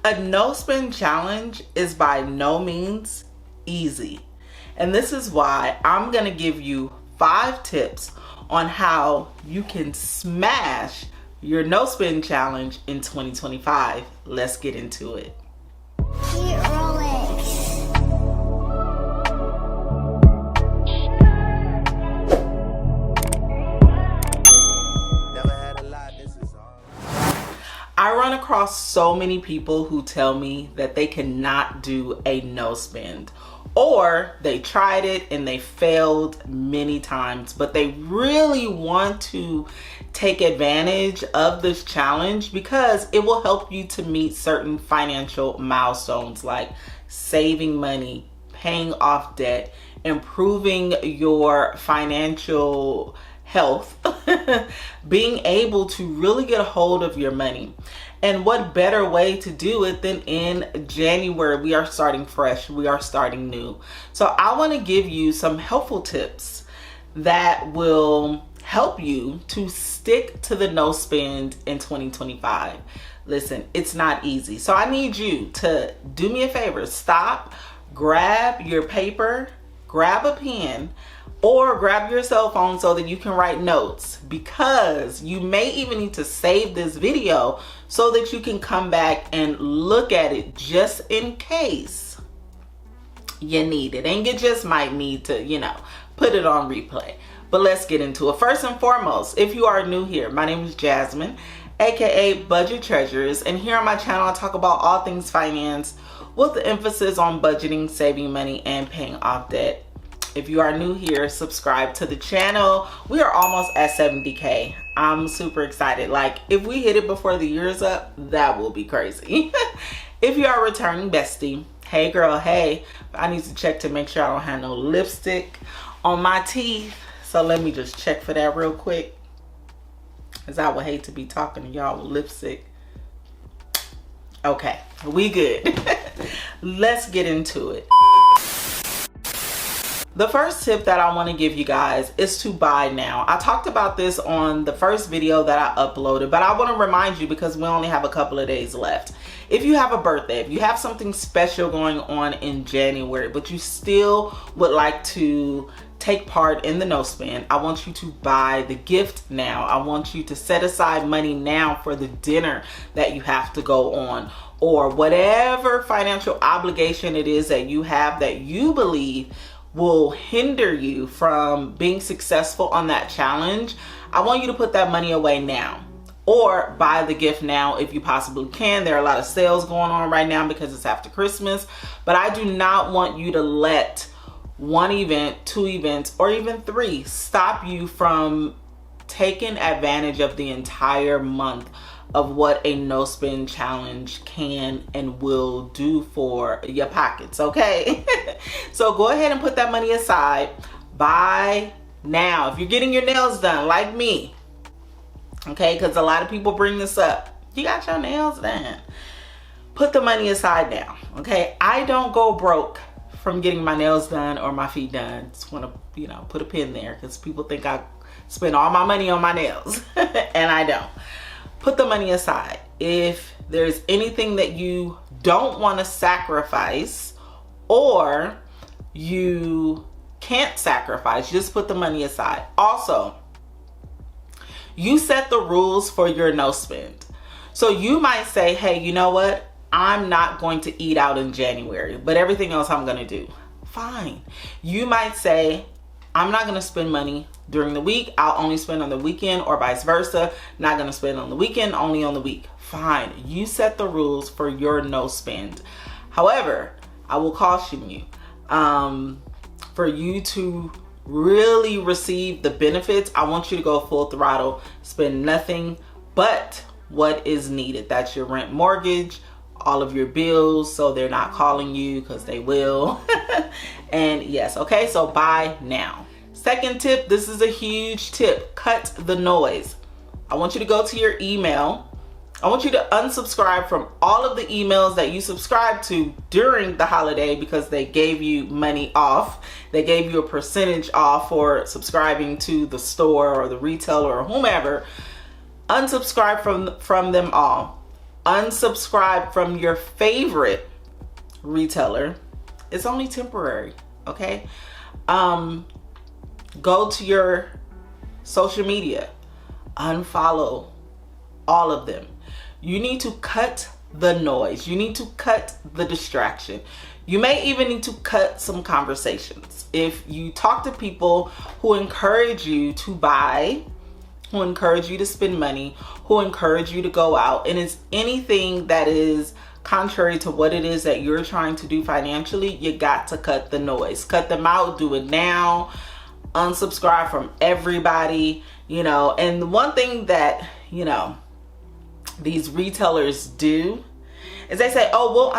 A no spend challenge is by no means easy. And this is why I'm going to give you 5 tips on how you can smash your no spend challenge in 2025. Let's get into it. I run across so many people who tell me that they cannot do a no spend, or they tried it and they failed many times, but they really want to take advantage of this challenge because it will help you to meet certain financial milestones like saving money, paying off debt, improving your financial health, being able to really get a hold of your money. And what better way to do it than in January? We are starting fresh. We are starting new. So I want to give you some helpful tips that will help you to stick to the no spend in 2025. Listen, it's not easy. So I need you to do me a favor. Stop, grab your paper, grab a pen, or grab your cell phone so that you can write notes, because you may even need to save this video so that you can come back and look at it just in case you need it. And you just might need to, put it on replay. But let's get into it. First and foremost, if you are new here, my name is Jasmine, aka Budget Treasures, and here on my channel I talk about all things finance with the emphasis on budgeting, saving money, and paying off debt. If you are new here, subscribe to the channel. We are almost at 70K. I'm super excited. Like, if we hit it before the year is up, that will be crazy. If you are a returning bestie, hey girl, hey, I need to check to make sure I don't have no lipstick on my teeth. So let me just check for that real quick, because I would hate to be talking to y'all with lipstick. Okay, we good. Let's get into it. The first tip that I want to give you guys is to buy now. I talked about this on the first video that I uploaded, but I want to remind you because we only have a couple of days left. If you have a birthday, if you have something special going on in January, but you still would like to take part in the no spend, I want you to buy the gift now. I want you to set aside money now for the dinner that you have to go on, or whatever financial obligation it is that you have that you believe will hinder you from being successful on that challenge. I want you to put that money away now, or buy the gift now if you possibly can. There are a lot of sales going on right now because it's after Christmas, but I do not want you to let one event, 2 events, or even 3 stop you from taking advantage of the entire month of what a no spend challenge can and will do for your pockets, okay? So go ahead and put that money aside. Buy now. If you're getting your nails done like me, okay, because a lot of people bring this up, you got your nails done, put the money aside now, okay? I don't go broke from getting my nails done or my feet done. Just want to, put a pin there, because people think I spend all my money on my nails and I don't. Put the money aside. If there's anything that you don't want to sacrifice, or you can't sacrifice, just put the money aside. Also, you set the rules for your no spend. So you might say, hey, you know what? I'm not going to eat out in January, but everything else I'm going to do. Fine. You might say, I'm not going to spend money during the week. I'll only spend on the weekend, or vice versa. Not going to spend on the weekend, only on the week. Fine. You set the rules for your no spend. However, I will caution you, for you to really receive the benefits, I want you to go full throttle. Spend nothing but what is needed. That's your rent, mortgage, all of your bills, so they're not calling you, because they will. And yes, okay, so buy now. Second tip, this is a huge tip: cut the noise. I want you to go to your email. I want you to unsubscribe from all of the emails that you subscribed to during the holiday because they gave you money off. They gave you a percentage off for subscribing to the store or the retailer or whomever. Unsubscribe from them all. unsubscribe from your favorite retailer, it's only temporary, okay? Go to your social media, unfollow all of them. You need to cut the noise. You need to cut the distraction. You may even need to cut some conversations. If you talk to people who encourage you to buy, who encourage you to spend money, who encourage you to go out, and it's anything that is contrary to what it is that you're trying to do financially, you got to cut the noise. Cut them out, do it now. Unsubscribe from everybody, you know. And the one thing that, you know, these retailers do is they say, oh, we'll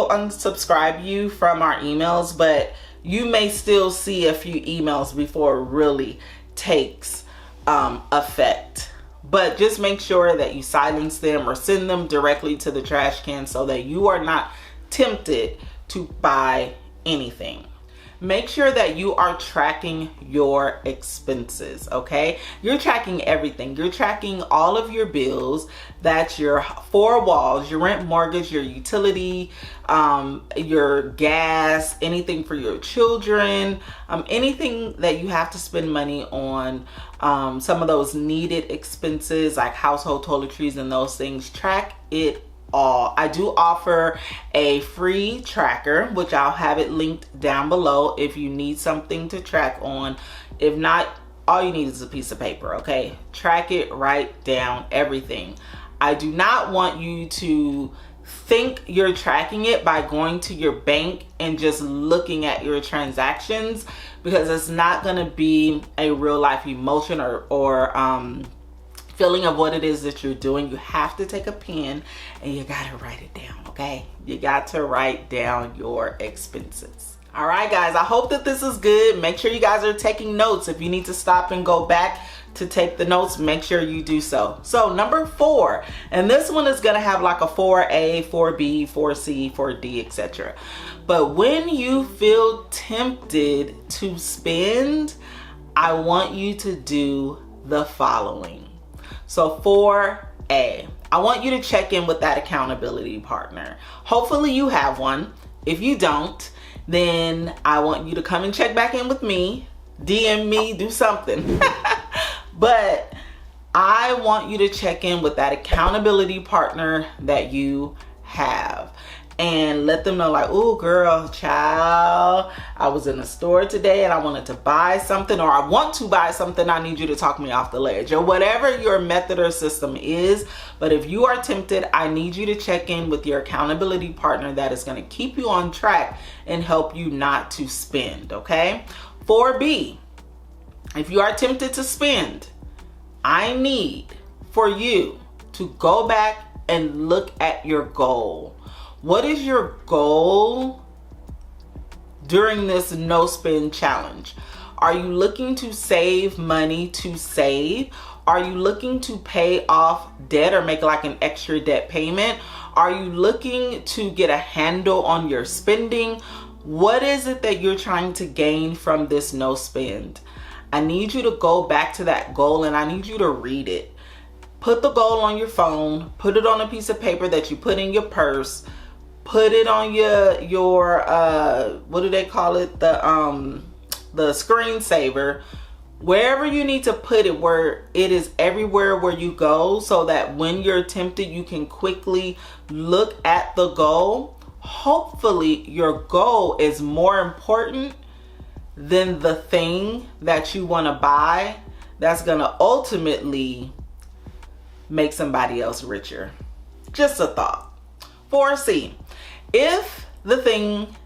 unsubscribe you from our emails, but you may still see a few emails before it really takes effect. But just make sure that you silence them or send them directly to the trash can so that you are not tempted to buy anything. Make sure that you are tracking your expenses, okay? You're tracking everything. You're tracking all of your bills. That's your four walls, your rent, mortgage, your utility, your gas, anything for your children, anything that you have to spend money on, some of those needed expenses like household toiletries and those things. Track it all. I do offer a free tracker, which I'll have it linked down below if you need something to track on. If not, all you need is a piece of paper, okay? Track it, write down everything. I do not want you to think you're tracking it by going to your bank and just looking at your transactions, because it's not going to be a real life emotion or feeling of what it is that you're doing. You have to take a pen and you got to write it down, okay? You got to write down your expenses. All right, guys, I hope that this is good. Make sure you guys are taking notes. If you need to stop and go back to take the notes, make sure you do so. So number 4, and this one is going to have like a 4A, 4B, 4C, 4D, etc. But when you feel tempted to spend, I want you to do the following. So 4A, I want you to check in with that accountability partner. Hopefully you have one. If you don't, then I want you to come and check back in with me, DM me, do something. But I want you to check in with that accountability partner that you have and let them know, like, oh girl, child, I was in the store today and I wanted to buy something, or I want to buy something. I need you to talk me off the ledge, or whatever your method or system is. But if you are tempted, I need you to check in with your accountability partner that is going to keep you on track and help you not to spend, okay? 4B, if you are tempted to spend, I need for you to go back and look at your goal. What is your goal during this no spend challenge? Are you looking to save money to save? Are you looking to pay off debt or make like an extra debt payment? Are you looking to get a handle on your spending? What is it that you're trying to gain from this no spend? I need you to go back to that goal and I need you to read it. Put the goal on your phone, put it on a piece of paper that you put in your purse, put it on your what do they call it? The screensaver. Wherever you need to put it, where it is everywhere where you go, so that when you're tempted, you can quickly look at the goal. Hopefully your goal is more important than the thing that you want to buy that's going to ultimately make somebody else richer. Just a thought. 4C, if the thing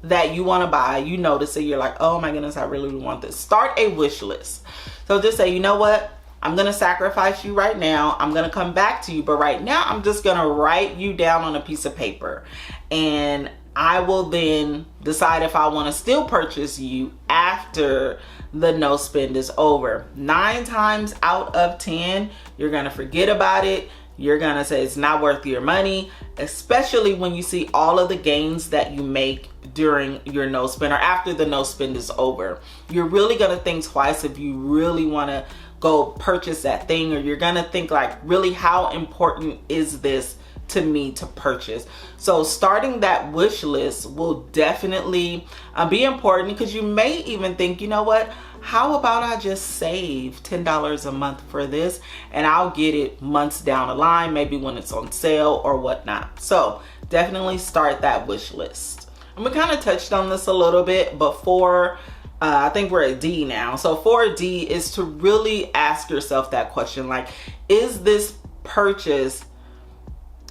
that you want to buy, you notice it, you're like, oh my goodness, I really want this. Start a wish list. So just say, you know what? I'm going to sacrifice you right now. I'm going to come back to you. But right now, I'm just going to write you down on a piece of paper. And I will then decide if I want to still purchase you after the no spend is over. 9 times out of 10, you're going to forget about it. You're going to say it's not worth your money, especially when you see all of the gains that you make during your no spend or after the no spend is over. You're really going to think twice if you really want to go purchase that thing, or you're gonna think like, really, how important is this to me to purchase? So starting that wish list will definitely be important, because you may even think, you know what, how about I just save $10 a month for this, and I'll get it months down the line, maybe when it's on sale or whatnot. So definitely start that wish list. And we kind of touched on this a little bit before. I think we're at D now. So 4D is to really ask yourself that question, like, is this purchase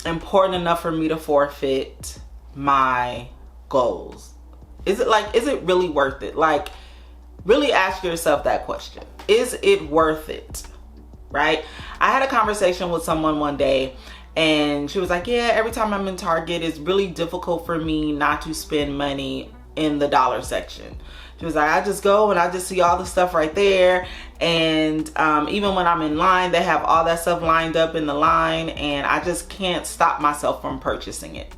important enough for me to forfeit my goals? Is it really worth it? Like, really ask yourself that question. Is it worth it? Right? I had a conversation with someone one day, and she was like, yeah, every time I'm in Target, it's really difficult for me not to spend money in the dollar section. She was like, I just go and I just see all the stuff right there. And even when I'm in line, they have all that stuff lined up in the line, and I just can't stop myself from purchasing it.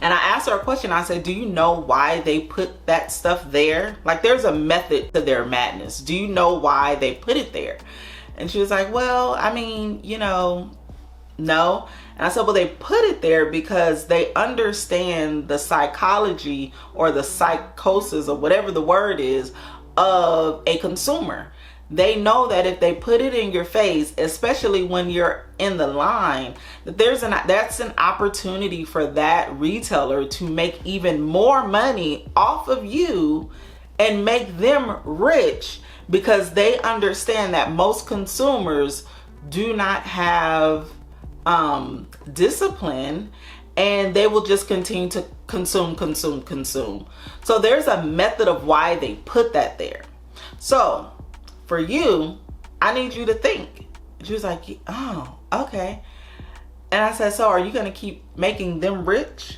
And I asked her a question. I said, do you know why they put that stuff there? Like, there's a method to their madness. Do you know why they put it there? And she was like, well, I mean, you know, no. And I said, well, they put it there because they understand the psychology or the psychosis or whatever the word is of a consumer. They know that if they put it in your face, especially when you're in the line, that that's an opportunity for that retailer to make even more money off of you and make them rich, because they understand that most consumers do not have discipline, and they will just continue to consume. So there's a method of why they put that there. So for you, I need you to think. She was like, oh, okay. And I said, so are you going to keep making them rich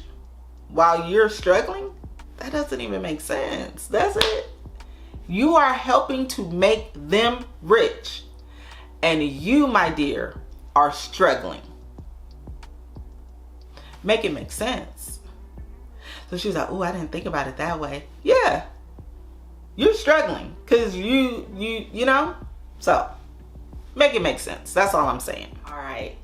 while you're struggling? That doesn't even make sense. That's it. You are helping to make them rich, and you, my dear, are struggling. Make it make sense. So she was like, oh, I didn't think about it that way. Yeah, you're struggling because you know, so make it make sense. That's all I'm saying. All right,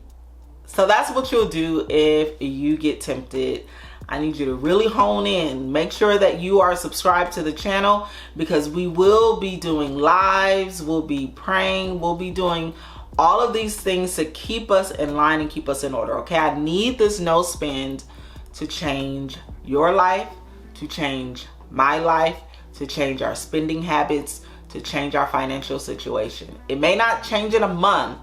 so that's what you'll do if you get tempted. I need you to really hone in. Make sure that you are subscribed to the channel, because we will be doing lives, we'll be praying, we'll be doing all of these things to keep us in line and keep us in order. Okay, I need this no spend to change your life, to change my life, to change our spending habits, to change our financial situation. It may not change in a month,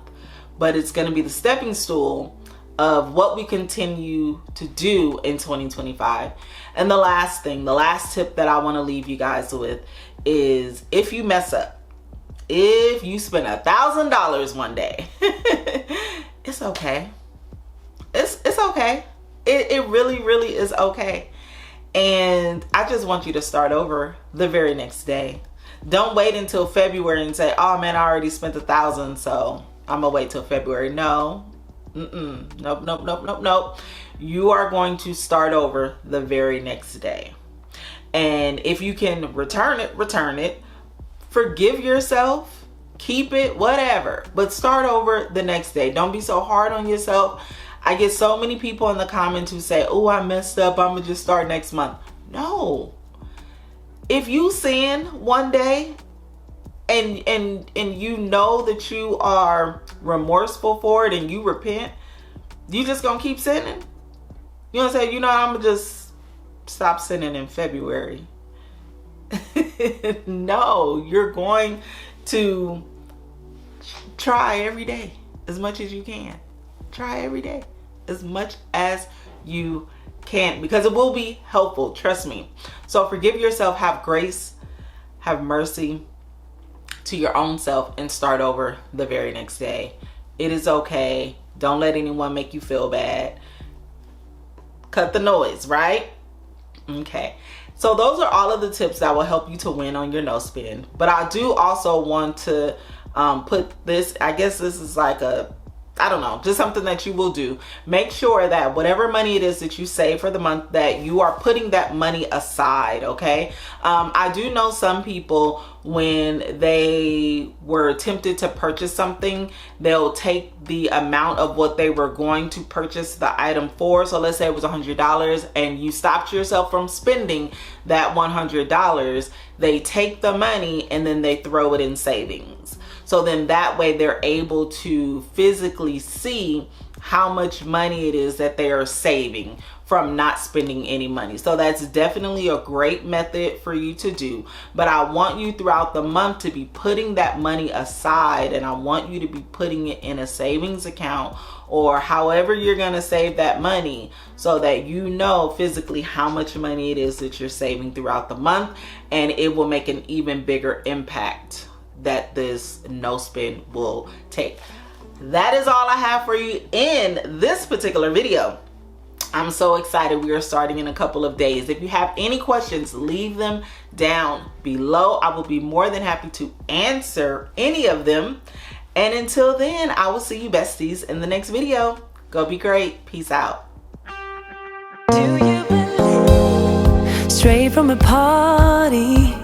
but it's going to be the stepping stool of what we continue to do in 2025. And the last thing, the last tip that I want to leave you guys with is, if you mess up, if you spend $1,000 one day, it's okay. It's okay. It really, really is okay. And I just want you to start over the very next day. Don't wait until February and say, oh man, I already spent $1,000, so I'm gonna wait till February. No. Nope. You are going to start over the very next day. And if you can return it. Forgive yourself, keep it, whatever, but start over the next day. Don't be so hard on yourself. I get so many people in the comments who say, oh, I messed up, I'm gonna just start next month. No. If you sin one day and you know that you are remorseful for it and you repent, you just gonna keep sinning? You gonna say, you know, I'm gonna just stop sinning in February? No, you're going to try every day as much as you can. Try every day as much as you can, because it will be helpful, trust me. So forgive yourself, have grace, have mercy to your own self, and start over the very next day. It is okay. Don't let anyone make you feel bad. Cut the noise, right? Okay. So those are all of the tips that will help you to win on your no spend. But I do also want to put this, I guess this is like a I don't know, just something that you will do. Make sure that whatever money it is that you save for the month, that you are putting that money aside, okay? I do know some people, when they were tempted to purchase something, they'll take the amount of what they were going to purchase the item for. So let's say it was $100 and you stopped yourself from spending that $100. They take the money and then they throw it in savings. So then that way they're able to physically see how much money it is that they are saving from not spending any money. So that's definitely a great method for you to do. But I want you throughout the month to be putting that money aside, and I want you to be putting it in a savings account or however you're going to save that money, so that you know physically how much money it is that you're saving throughout the month, and it will make an even bigger impact that this no spend will take. That is all I have for you in this particular video. I'm so excited. We are starting in a couple of days. If you have any questions, leave them down below. I will be more than happy to answer any of them. And until then, I will see you besties in the next video. Go be great. Peace out. Do you believe straight from a party?